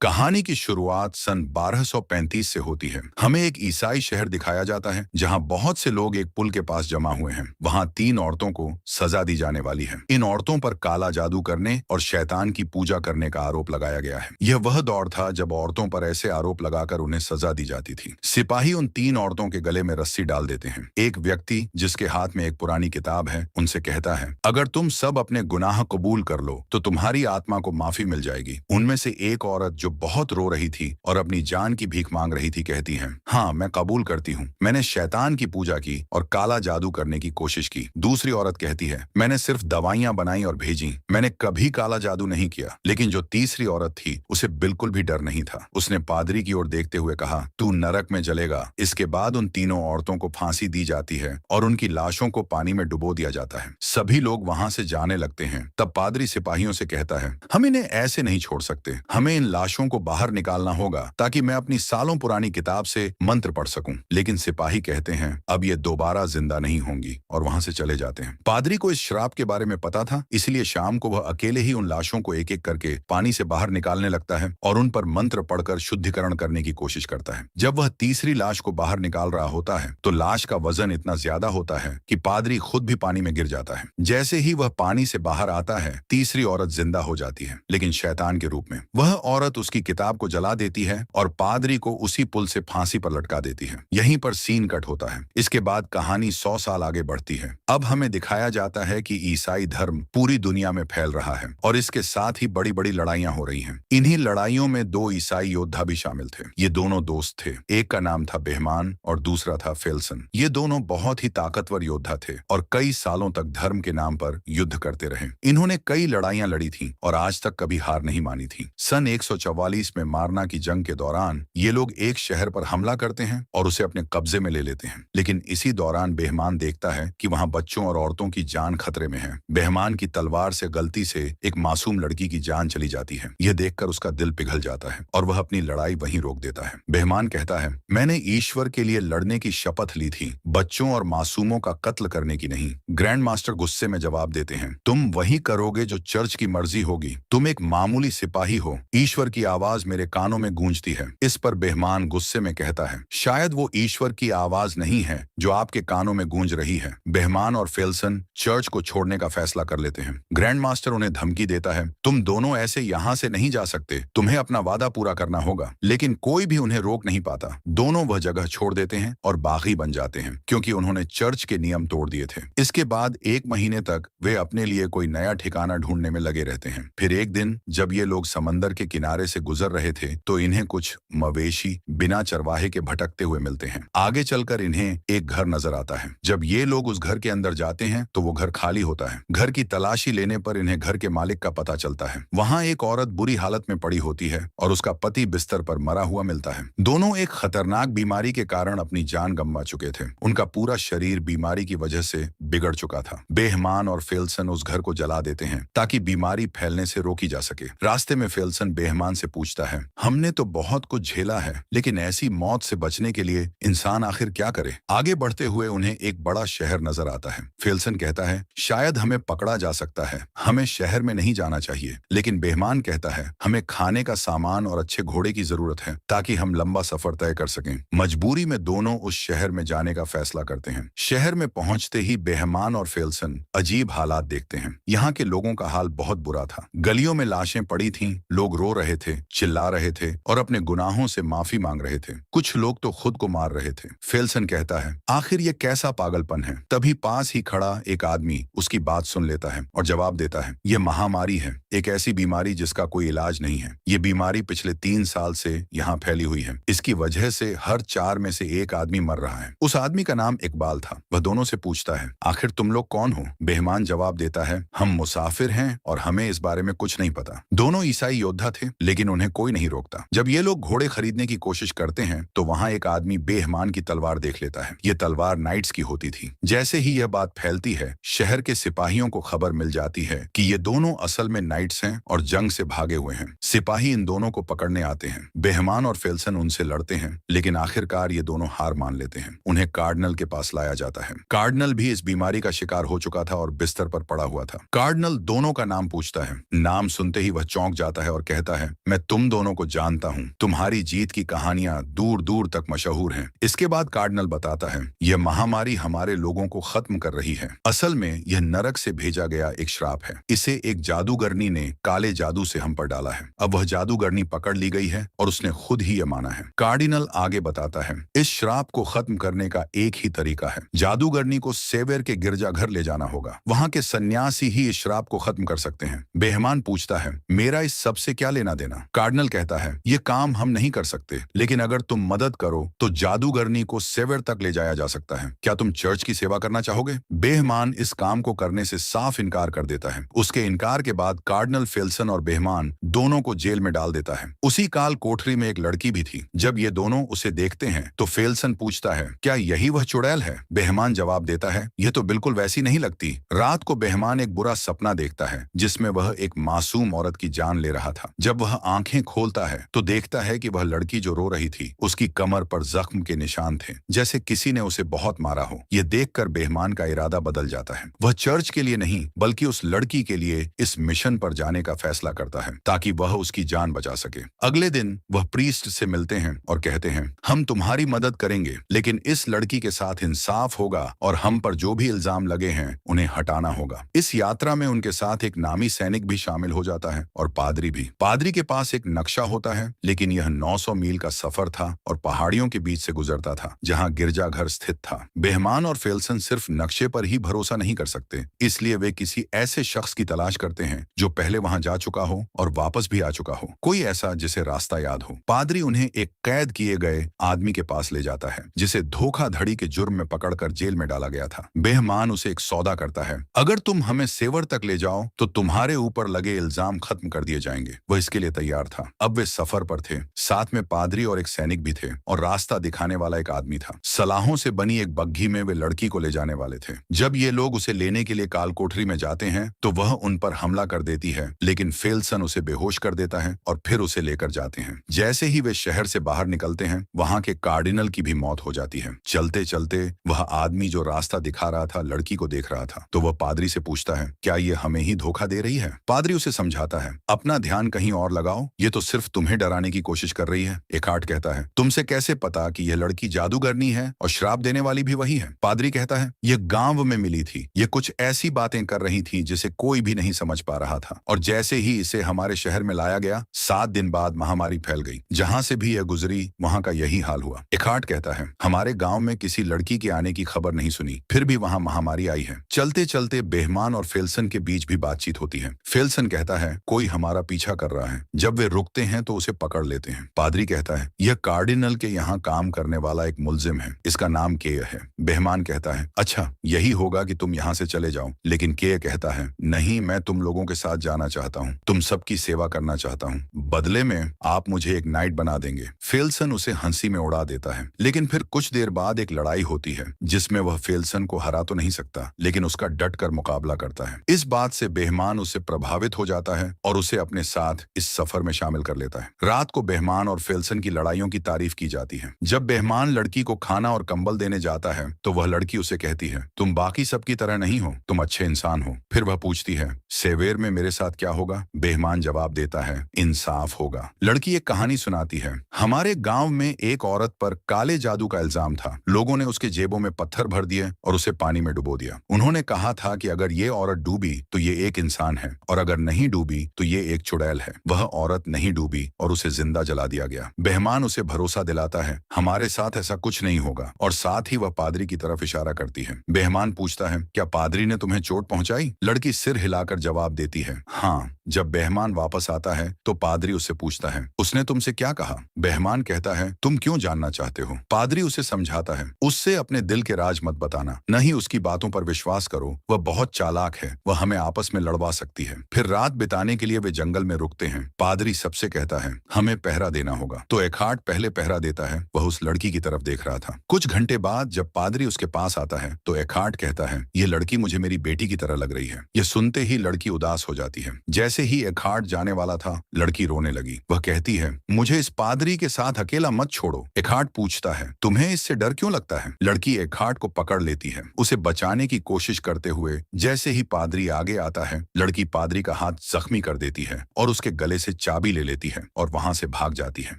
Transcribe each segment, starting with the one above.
कहानी की शुरुआत सन 1235 से होती है। हमें एक ईसाई शहर दिखाया जाता है जहां बहुत से लोग एक पुल के पास जमा हुए हैं। वहां 3 औरतों को सजा दी जाने वाली है। इन औरतों पर काला जादू करने और शैतान की पूजा करने का आरोप लगाया गया है। यह वह दौर था जब औरतों पर ऐसे आरोप लगाकर उन्हें सजा दी जाती थी। सिपाही उन 3 औरतों के गले में रस्सी डाल देते हैं। एक व्यक्ति जिसके हाथ में एक पुरानी किताब है उनसे कहता है, अगर तुम सब अपने गुनाह कबूल कर लो तो तुम्हारी आत्मा को माफी मिल जाएगी। उनमें से एक औरत जो बहुत रो रही थी और अपनी जान की भीख मांग रही थी कहती है, हाँ मैं कबूल करती हूँ, मैंने शैतान की पूजा की और काला जादू करने की कोशिश की। दूसरी औरत कहती है, मैंने सिर्फ दवाइयां बनाई और भेजी, मैंने कभी काला जादू नहीं किया। लेकिन जो तीसरी औरत थी उसे बिल्कुल भी डर नहीं था। उसने पादरी की ओर देखते हुए कहा, तू नरक में जलेगा। इसके बाद उन 3 औरतों को फांसी दी जाती है और उनकी लाशों को पानी में डुबो दिया जाता है। सभी लोग वहां से जाने लगते हैं। तब पादरी सिपाहियों से कहता है, हम इन्हें ऐसे नहीं छोड़ सकते, हमें इन लाशों को बाहर निकालना होगा ताकि मैं अपनी सालों पुरानी किताब से मंत्र पढ़ सकूं। लेकिन सिपाही कहते हैं, अब ये दोबारा जिंदा नहीं होंगी और वहां से चले जाते हैं। पादरी को इस श्राप के बारे में पता था, इसलिए शाम को वह अकेले ही उन लाशों को एक एक करके पानी से बाहर निकालने लगता है और उन पर मंत्र पढ़कर शुद्धिकरण करने की कोशिश करता है। जब वह तीसरी लाश को बाहर निकाल रहा होता है तो लाश का वजन इतना ज्यादा होता है कि पादरी खुद भी पानी में गिर जाता है। जैसे ही वह पानी से बाहर आता है तीसरी औरत जिंदा हो जाती है, लेकिन शैतान के रूप में। वह औरत उसकी किताब को जला देती है और पादरी को उसी पुल से फांसी पर लटका देती है। यहीं पर सीन कट होता है। इसके बाद कहानी 100 साल आगे बढ़ती है। अब हमें दिखाया जाता है कि ईसाई धर्म पूरी दुनिया में फैल रहा है और इसके साथ ही बड़ी बड़ी लड़ाइयां हो रही हैं। इन्हीं लड़ाइयों में 2 ईसाई योद्धा भी शामिल थे। ये दोनों दोस्त थे। एक का नाम था बेहमान और दूसरा था फेल्सन। ये दोनों बहुत ही ताकतवर योद्धा थे और कई सालों तक धर्म के नाम पर युद्ध करते रहे। इन्होंने कई लड़ाइयां लड़ी थी और आज तक कभी हार नहीं मानी थी। सन 144 में मारना की जंग के दौरान ये लोग एक शहर पर हमला करते हैं और उसे अपने कब्जे में ले लेते हैं। लेकिन इसी दौरान बेहमान देखता है कि वहां बच्चों और औरतों की जान खतरे में है। बेहमान की तलवार से गलती से एक मासूम लड़की की जान चली जाती है। यह देखकर उसका दिल पिघल जाता है और वह अपनी लड़ाई वहीं रोक देता है। बेहमान कहता है, मैंने ईश्वर के लिए लड़ने की शपथ ली थी, बच्चों और मासूमों का कत्ल करने की नहीं। ग्रैंड मास्टर गुस्से में जवाब देते हैं, तुम वही करोगे जो चर्च की मर्जी होगी। तुम एक मामूली सिपाही हो। ईश्वर की आवाज मेरे कानों में गूंजती है। इस पर बेहमान गुस्से में कहता है, शायद वो ईश्वर की आवाज नहीं है जो आपके कानों में गूंज रही है। बेहमान और फेल्सन चर्च को छोड़ने का फैसला कर लेते हैं। ग्रैंड मास्टर उन्हें धमकी देता है, तुम दोनों ऐसे यहाँ से नहीं जा सकते, तुम्हें अपना वादा पूरा करना होगा। लेकिन कोई भी उन्हें रोक नहीं पाता। दोनों वह जगह छोड़ देते हैं और बागी बन जाते हैं क्योंकि उन्होंने चर्च के नियम तोड़ दिए थे। इसके बाद 1 महीने तक वे अपने लिए कोई नया ठिकाना ढूंढने में लगे रहते हैं। फिर एक दिन जब ये लोग समंदर के किनारे से गुजर रहे थे तो इन्हें कुछ मवेशी बिना चरवाहे के भटकते हुए मिलते हैं। आगे चलकर इन्हें एक घर नजर आता है। जब ये लोग उस घर के अंदर जाते हैं तो वो घर खाली होता है। घर की तलाशी लेने पर इन्हें घर के मालिक का पता चलता है। वहां एक औरत बुरी हालत में पड़ी होती है और उसका पति बिस्तर पर मरा हुआ मिलता है। दोनों एक खतरनाक बीमारी के कारण अपनी जान गंवा चुके थे। उनका पूरा शरीर बीमारी की वजह से बिगड़ चुका था। बेहमान और फेल्सन उस घर को जला देते हैं ताकि बीमारी फैलने से रोकी जा सके। रास्ते में फेल्सन बेहमान से पूछता है, हमने तो बहुत कुछ झेला है, लेकिन ऐसी मौत से बचने के लिए इंसान आखिर क्या करे। आगे बढ़ते हुए उन्हें एक बड़ा शहर नजर आता है। फेल्सन कहता है, शायद हमें पकड़ा जा सकता है, हमें शहर में नहीं जाना चाहिए। लेकिन बेहमान कहता है, हमें खाने का सामान और अच्छे घोड़े की जरूरत है ताकि हम लंबा सफर तय कर सकें। मजबूरी में दोनों उस शहर में जाने का फैसला करते हैं। शहर में पहुंचते ही बेहमान और फेल्सन अजीब हालात देखते हैं। यहाँ के लोगों का हाल बहुत बुरा था। गलियों में लाशें पड़ी थीं, लोग रो रहे थे, चिल्ला रहे थे और अपने गुनाहों से माफी मांग रहे थे। कुछ लोग तो खुद को मार रहे थे। फेल्सन कहता है, आखिर ये कैसा पागलपन है। तभी पास ही खड़ा एक आदमी उसकी बात सुन लेता है और जवाब देता है, ये महामारी है, एक ऐसी बीमारी जिसका कोई इलाज नहीं है। ये बीमारी पिछले 3 साल से यहाँ फैली हुई है। इसकी वजह से हर 4 में से 1 आदमी मर रहा है। उस आदमी का नाम इकबाल था। वह दोनों से पूछता है, आखिर तुम लोग कौन हो। बेहमान जवाब देता है, हम मुसाफिर हैं और हमें इस बारे में कुछ नहीं पता। दोनों ईसाई योद्धा थे लेकिन उन्हें कोई नहीं रोकता। जब ये लोग घोड़े खरीदने की कोशिश करते हैं तो वहां एक आदमी बेहमान की तलवार देख लेता है। ये तलवार नाइट्स की होती थी। जैसे ही यह बात फैलती है शहर के सिपाहियों को खबर मिल जाती है कि ये दोनों असल में नाइट्स हैं और जंग से भागे हुए हैं। सिपाही इन दोनों को पकड़ने आते हैं। बेहमान और फेल्सन उनसे लड़ते हैं लेकिन आखिरकार ये दोनों हार मान लेते हैं। उन्हें कार्डिनल के पास लाया जाता है। कार्डिनल भी इस बीमारी का शिकार हो चुका था और बिस्तर पर पड़ा हुआ था। कार्डिनल दोनों का नाम पूछता है। नाम सुनते ही वह चौंक जाता है और कहता है, मैं तुम दोनों को जानता हूँ, तुम्हारी जीत की कहानियां दूर दूर तक मशहूर हैं। इसके बाद कार्डिनल बताता है, यह महामारी हमारे लोगों को खत्म कर रही है। असल में यह नरक से भेजा गया एक श्राप है। इसे एक जादूगरनी ने काले जादू से हम पर डाला है। अब वह जादूगरनी पकड़ ली गई है और उसने खुद ही यह माना है। कार्डिनल आगे बताता है, इस श्राप को खत्म करने का एक ही तरीका है, जादूगरनी को सेवेर के गिरजाघर ले जाना होगा। वहां के सन्यासी ही इस श्राप को खत्म कर सकते हैं। बेहमान पूछता है, मेरा इस सब से क्या लेना देना? कार्डिनल कहता है, ये काम हम नहीं कर सकते, लेकिन अगर तुम मदद करो तो जादूगरनी को सेवेर तक ले जाया जा सकता है। क्या तुम चर्च की सेवा करना चाहोगे? बेहमान इस काम को करने से साफ इनकार कर देता है। उसके इनकार के बाद कार्डिनल फेल्सन और बेहमान दोनों को जेल में डाल देता है। उसी काल कोठरी में एक लड़की भी थी। जब ये दोनों उसे देखते हैं तो फेल्सन पूछता है, क्या यही वह चुड़ैल है? बेहमान जवाब देता है, यह तो बिल्कुल वैसी नहीं लगती। रात को बेहमान एक बुरा सपना देखता है जिसमें वह एक मासूम औरत की जान ले रहा था। जब वह आंखें खोलता है तो देखता है कि वह लड़की जो रो रही थी उसकी कमर पर जख्म के निशान थे, जैसे किसी ने उसे बहुत मारा हो। यह देखकर बेहमान का इरादा बदल जाता है। वह चर्च के लिए नहीं बल्कि उस लड़की के लिए इस मिशन पर जाने का फैसला करता है ताकि वह उसकी जान बचा सके। अगले दिन वह प्रीस्ट से मिलते हैं और कहते हैं, हम तुम्हारी मदद करेंगे, लेकिन इस लड़की के साथ इंसाफ होगा और हम पर जो भी इल्जाम लगे हैं उन्हें हटाना होगा। इस यात्रा में उनके साथ एक नामी सैनिक भी शामिल हो जाता है और पादरी भी। पादरी के पास एक नक्शा होता है, लेकिन यह 900 मील का सफर था और पहाड़ियों के बीच से गुजरता था जहां गिरजाघर स्थित था। बेहमान और फेल्सन सिर्फ नक्शे पर ही भरोसा नहीं कर सकते, इसलिए वे किसी ऐसे शख्स की तलाश करते हैं जो पहले वहां जा चुका हो और वापस भी आ चुका हो, कोई ऐसा जिसे रास्ता याद हो। पादरी उन्हें एक कैद किए गए आदमी के पास ले जाता है जिसे धोखाधड़ी के जुर्म में पकड़कर जेल में डाला गया था। बेहमान उसे एक सौदा करता है, अगर तुम हमें सेवर तक ले जाओ तो तुम्हारे ऊपर लगे इल्जाम खत्म कर दिए जाएंगे। वह इसके लिए तैयार था। अब वे सफर पर थे, साथ में पादरी और एक सैनिक भी थे और रास्ता दिखाने वाला एक आदमी था। सलाहों से बनी एक बग्घी में वे लड़की को ले जाने वाले थे। जब ये लोग उसे लेने के लिए काल कोठरी में जाते हैं तो वह उन पर हमला कर देती है, लेकिन फेल्सन उसे बेहोश कर देता है और फिर उसे लेकर जाते हैं। जैसे ही वे शहर से बाहर निकलते हैं वहां के कार्डिनल की भी मौत हो जाती है। चलते चलते वह आदमी जो रास्ता दिखा रहा था लड़की को देख रहा था, तो वह पादरी से पूछता है, क्या ये हमें ही धोखा दे रही है? पादरी उसे समझाता है, अपना ध्यान कहीं और लगाओ, ये तो सिर्फ तुम्हें डराने की कोशिश कर रही है। एकार्ट कहता है, तुमसे कैसे पता कि यह लड़की जादूगरनी है और श्राप देने वाली भी वही है? पादरी कहता है, यह गांव में मिली थी, ये कुछ ऐसी बातें कर रही थी जिसे कोई भी नहीं समझ पा रहा था, और जैसे ही इसे हमारे शहर में लाया गया 7 दिन बाद महामारी फैल गई। जहां से भी यह गुजरी वहां का यही हाल हुआ। एकार्ट कहता है, हमारे गांव में किसी लड़की के आने की खबर नहीं सुनी, फिर भी वहां महामारी आई है। चलते चलते बेहमान और फेल्सन के बीच भी बातचीत होती है। फेल्सन कहता है, कोई हमारा पीछा कर रहा है। जब वे रुकते हैं तो उसे पकड़ लेते हैं। पादरी कहता है, यह कार्डिनल के यहाँ काम करने वाला एक मुलजिम है, इसका नाम केय है। बेहमान कहता है, अच्छा यही होगा कि तुम यहाँ से चले जाओ। लेकिन केय कहता है, नहीं, मैं तुम लोगों के साथ जाना चाहता हूँ, तुम सबकी सेवा करना चाहता हूँ, बदले में आप मुझे एक नाइट बना देंगे। फेल्सन उसे हंसी में उड़ा देता है, लेकिन फिर कुछ देर बाद एक लड़ाई होती है जिसमें वह फेल्सन को हरा तो नहीं सकता, लेकिन उसका डट कर मुकाबला करता है। इस बात से बेहमान उससे प्रभावित हो जाता है और उसे अपने साथ इस सफर में शामिल कर लेता है। रात को बेहमान और फेल्सन की लड़ाइयों की तारीफ की जाती है। जब बेहमान लड़की को खाना और कंबल देने जाता है तो वह लड़की उसे कहती है, तुम बाकी सबकी तरह नहीं हो, तुम अच्छे इंसान हो। फिर वह पूछती है, सेवेर में मेरे साथ क्या होगा? बेहमान जवाब देता है, इंसाफ होगा। लड़की एक कहानी सुनाती है, हमारे गांव में एक औरत पर काले जादू का इल्जाम था। लोगों ने उसके जेबों में पत्थर भर दिए और उसे पानी में डुबो दिया। उन्होंने कहा था कि अगर ये औरत डूबी तो ये एक इंसान है, और अगर नहीं डूबी तो ये एक चुड़ैल है। वह औरत नहीं डूबी और उसे जिंदा जला दिया गया। बेहमान उसे भरोसा दिलाता है, हमारे साथ ऐसा कुछ नहीं होगा, और साथ ही वह पादरी की तरफ इशारा करती है। बेहमान पूछता है, क्या पादरी ने तुम्हें चोट पहुंचाई? लड़की सिर हिलाकर जवाब देती है, हाँ। जब बेहमान वापस आता है तो पादरी उससे पूछता है, उसने तुमसे क्या कहा? बेहमान कहता है, तुम क्यों जानना चाहते हो? पादरी उसे समझाता है, उससे अपने दिल के राज मत बताना, न ही उसकी बातों पर विश्वास करो, वह बहुत चालाक है, वह हमें आपस में लड़वा सकती है। फिर रात बिताने के लिए वे जंगल में रुकते हैं। पादरी सबसे कहता है, हमें पहरा देना होगा, तो एकार्ट पहले पहरा देता है। वह उस लड़की की तरफ देख रहा था। कुछ घंटे बाद जब पादरी उसके पास आता है तो एकार्ट कहता है, यह लड़की मुझे मेरी बेटी की तरह लग रही है। यह सुनते ही लड़की उदास हो जाती है। जैसे ही एकार्ट जाने वाला था लड़की रोने लगी। वह कहती है, मुझे इस पादरी के साथ अकेला मत छोड़ो। एकार्ट पूछता है, तुम्हें इससे डर क्यों लगता है? लड़की एकार्ट को पकड़ लेती है, उसे बचाने की कोशिश करते हुए। जैसे ही पादरी आगे आता है लड़की पादरी का हाथ जख्मी कर देती है और उसके गले से चाबी ले लेती है और वहां से भाग जाती है।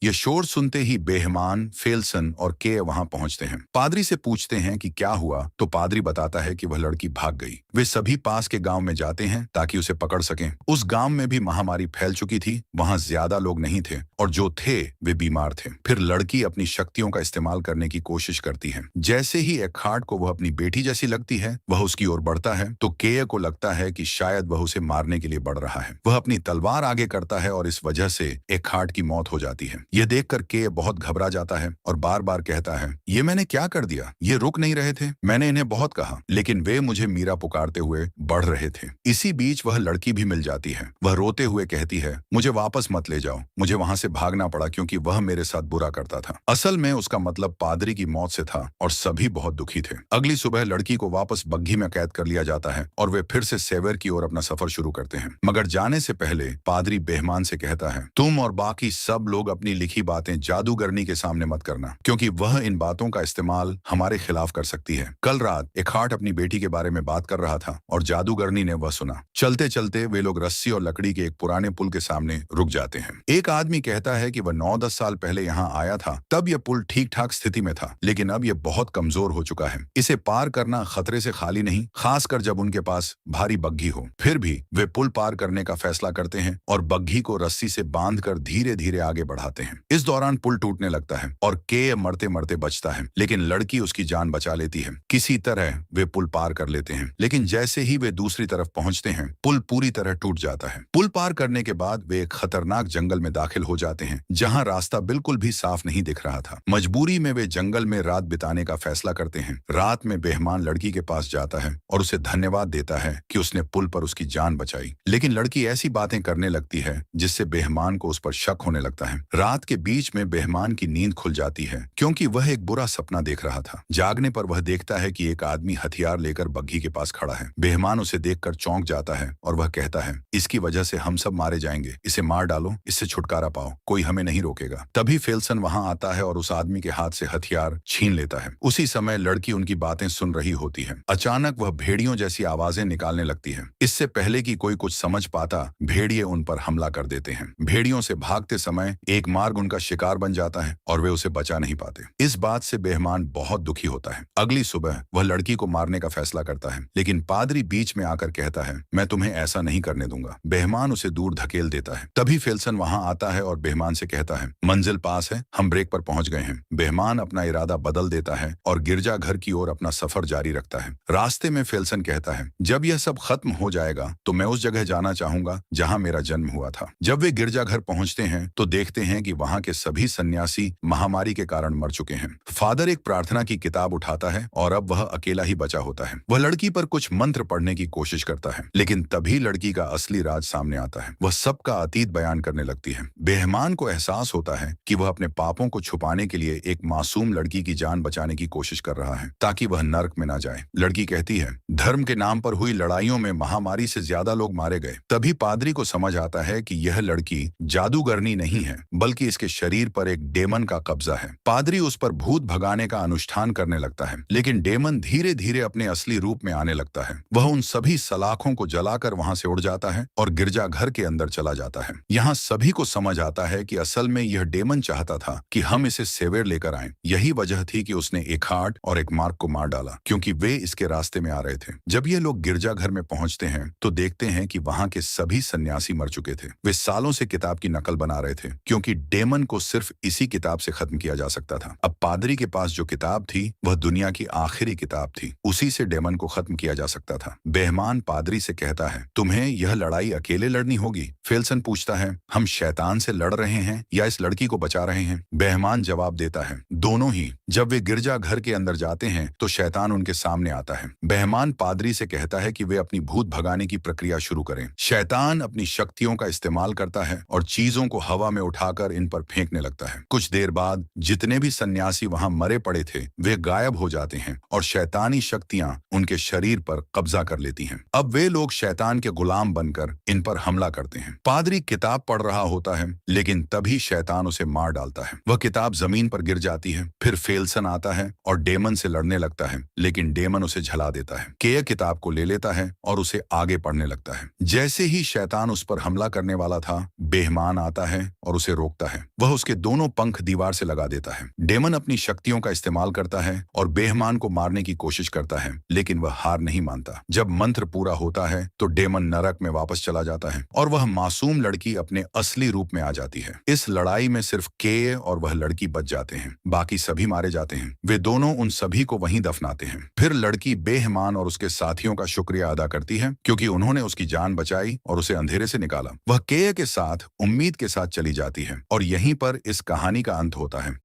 ये शोर सुनते ही बेहमान, फेल्सन और के वहां पहुंचते हैं। पादरी से पूछते हैं कि क्या हुआ, तो पादरी बताता है कि वह लड़की भाग गई। वे सभी पास के गांव में जाते हैं ताकि उसे पकड़ सकें। उस गांव में भी महामारी फैल चुकी थी, वहां ज्यादा लोग नहीं थे और जो थे वे बीमार थे। फिर लड़की अपनी शक्तियों का इस्तेमाल करने की कोशिश करती है। जैसे ही एखार्ड को वह अपनी बेटी जैसी लगती है, वह उसकी ओर बढ़ता है तो केय को लगता है कि शायद वह उसे मारने के लिए बढ़ रहा है। वह अपनी तलवार आगे करता है और इस वजह से एखार्ड की मौत हो जाती है। यह देखकर केय बहुत घबरा जाता है और बार बार कहता है, ये मैंने क्या कर दिया, ये रुक नहीं रहे थे, मैंने इन्हें बहुत कहा लेकिन वे मुझे मीरा पुकारते हुए बढ़ रहे थे। इसी बीच वह लड़की भी मिल जाती है। वह रोते हुए कहती है, मुझे वापस मत ले जाओ, मुझे वहां से भागना पड़ा क्योंकि वह मेरे साथ बुरा करता था। असल में उसका मतलब पादरी की मौत से था और सभी बहुत दुखी थे। अगली सुबह लड़की को वापस बग्घी में कैद कर लिया जाता है और वे फिर से सेवर की ओर अपना सफर शुरू करते हैं। मगर जाने से पहले पादरी बेहमान से कहता है, तुम और बाकी सब लोग अपनी लिखी बातें जादूगरनी के सामने मत करना क्योंकि वह इन बातों का इस्तेमाल हमारे खिलाफ कर सकती है। कल रात एखार्ड अपनी बेटी के बारे में बात कर रहा था और जादूगरनी ने वह सुना। चलते चलते वे लोग रस्सी और लकड़ी के एक पुराने पुल के सामने रुक जाते हैं। एक आदमी कहता है कि वह 9-10 साल पहले यहाँ आया था, तब यह पुल ठीक ठाक स्थिति में था लेकिन अब यह बहुत कमजोर हो चुका है। इसे पार करना खतरे से खाली नहीं, खासकर जब उनके पास भारी बग्घी हो। फिर भी वे पुल पार करने का फैसला करते हैं और बग्घी को रस्सी से बांधकर धीरे धीरे आगे बढ़ाते हैं। इस दौरान पुल टूटने लगता है और के मरते मरते बचता है लेकिन लड़की उसकी जान बचा लेती है। किसी तरह वे पुल पार कर लेते हैं लेकिन जैसे ही वे दूसरी तरफ पहुंचते हैं पुल पूरी तरह टूट जाता है। पुल पार करने के बाद वे एक खतरनाक जंगल में दाखिल हो जाते हैं जहां रास्ता बिल्कुल भी साफ नहीं दिख रहा था। मजबूरी में वे जंगल में रात बिताने का फैसला करते हैं। रात में बेहमान लड़की के पास जाता है और उसे धन्यवाद देता है कि उसने पुल पर उसकी जान बचाई, लेकिन लड़की ऐसी बातें करने लगती है जिससे बेहमान को उस पर शक होने लगता है। रात के बीच में बेहमान की नींद खुल जाती है क्योंकि वह एक बुरा सपना देख रहा था। जागने पर वह देखता है कि एक आदमी हथियार लेकर बग्घी के पास खड़ा है। बेहमान उसे देखकर चौंक जाता है और वह कहता है, इसकी वजह से हम सब मारे जाएंगे, इसे मार डालो, इससे छुटकारा पाओ, कोई हमें नहीं रोकेगा। तभी फेल्सन वहां आता है और उस आदमी के हाथ से हथियार छीन लेता है। उसी समय लड़की उनकी बातें सुन रही होती है। अचानक वह भेड़ियों जैसी आवाजें निकालने लगती है। इससे पहले कि कोई कुछ समझ पाता, भेड़िए उन पर हमला कर देते हैं। भेड़ियों से भागते समय एक मार्ग उनका शिकार बन जाता है और वे उसे बचा नहीं पाते। इस बात से बेहमान बहुत दुखी होता है। अगली सुबह वह लड़की को मारने का फैसला करता है लेकिन पादरी बीच में आकर कहता है, मैं तुम्हें ऐसा नहीं करने दूंगा। बेहमान उसे दूर धकेल देता है। तभी फेल्सन वहां आता है और बेहमान से कहता है, मंजिल पास है, हम ब्रेक पर पहुंच गए हैं। बेहमान अपना इरादा बदल देता है और गिरजाघर की ओर अपना सफर जारी रखता है। रास्ते में फेल्सन कहता है, जब यह सब खत्म हो जाएगा तो मैं उस जगह जाना चाहूंगा जहां मेरा जन्म हुआ था। जब वे गिरजाघर पहुंचते हैं तो देखते हैं कि वहां के सभी सन्यासी महामारी के कारण मर चुके हैं। फादर एक प्रार्थना की किताब उठाता है और अब वह अकेला ही बचा होता है। वह लड़की पर कुछ मंत्र पढ़ने की कोशिश करता है लेकिन तभी लड़की का असली राज सामने आता है। वह सबका अतीत बयान करने लगती है। बेहमान को एहसास होता है कि वह अपने पापों को छुपाने के लिए एक मासूम लड़की की जान बचाने की कोशिश कर रहा है ताकि वह नर्क में ना जाए। लड़की कहती है, धर्म के नाम पर हुई लड़ाइयों में महामारी से ज्यादा लोग मारे गए। तभी पादरी को समझ आता है कि यह लड़की जादूगरनी नहीं है बल्कि इसके शरीर पर एक डेमन का कब्जा है। पादरी उस पर भूत भगाने का अनुष्ठान करने लगता है लेकिन डेमन धीरे धीरे अपने असली रूप में आने लगता है। वह उन सभी सलाखों को जलाकर वहां से उड़ जाता है और गिरजाघर के अंदर चला जाता है। यहाँ सभी को समझ आता है कि असल में यह डेमन चाहता था कि हम इसे सेवेर लेकर आएं। यही वजह थी कि उसने एखार्ड और एक मार्क को मार डाला क्योंकि वे इसके रास्ते में आ रहे थे। जब ये लोग गिरजाघर में पहुंचते हैं तो देखते हैं कि वहां के सभी सन्यासी मर चुके थे। वे सालों से किताब की नकल बना रहे थे क्योंकि डेमन को सिर्फ इसी किताब से खत्म किया जा सकता था। अब पादरी के पास जो किताब थी वह दुनिया की आखिरी किताब थी, उसी से डेमन को खत्म किया जा सकता था। बेहमान पादरी से कहता है, तुम्हें यह लड़ाई अकेले लड़नी होगी। फेल्सन पूछता है, हम शैतान से लड़ रहे हैं या इस लड़की को बचा रहे हैं? बेहमान जवाब देता है, दोनों ही। जब वे गिरजाघर के अंदर जाते हैं तो शैतान उनके सामने आता है। बेहमान पादरी से कहता है कि वे अपनी भूत भगाने की प्रक्रिया शुरू करें। शैतान अपनी शक्तियों का इस्तेमाल करता है और चीजों को हवा में उठाकर इन पर फेंकने लगता है। कुछ देर बाद जितने भी सन्यासी वहां मरे पड़े थे वे गायब हो जाते हैं और शैतानी शक्तियां उनके शरीर पर कब्जा कर लेती हैं। अब वे लोग शैतान के गुलाम बनकर इन पर हमला करते हैं। पादरी किताब पढ़ रहा होता है लेकिन तभी शैतान उसे मार डालता है। वह किताब जमीन पर गिर जाती है। फिर फेल्सन आता है और डेमन से लड़ने लगता है लेकिन डेमन उसे झला देता है। केय किताब को ले लेता है और उसे आगे पढ़ने लगता है। जैसे ही शैतान उस पर हमला करने वाला था, बेहमान आता है और उसे रोकता है। वह उसके दोनों पंख दीवार से लगा देता है। डेमन अपनी शक्तियों का इस्तेमाल करता है और बेहमान को मारने की कोशिश करता है, लेकिन वह हार नहीं मानता। जब मंत्र पूरा होता है तो डेमन नरक में वापस चला जाता है और वह मासूम लड़की अपने असली रूप में आ जाती है। इस लड़ाई में सिर्फ के और वह लड़की बच जाते हैं, बाकी सभी मारे जाते हैं। वे दोनों उन सभी को वहीं दफनाते हैं। फिर लड़की बेहमान और उसके साथियों का शुक्रिया अदा करती है क्योंकि उन्होंने उसकी जान बचाई और उसे अंधेरे से निकाला। वह के साथ उम्मीद के साथ चली जाती है और यहीं पर इस कहानी का अंत होता है।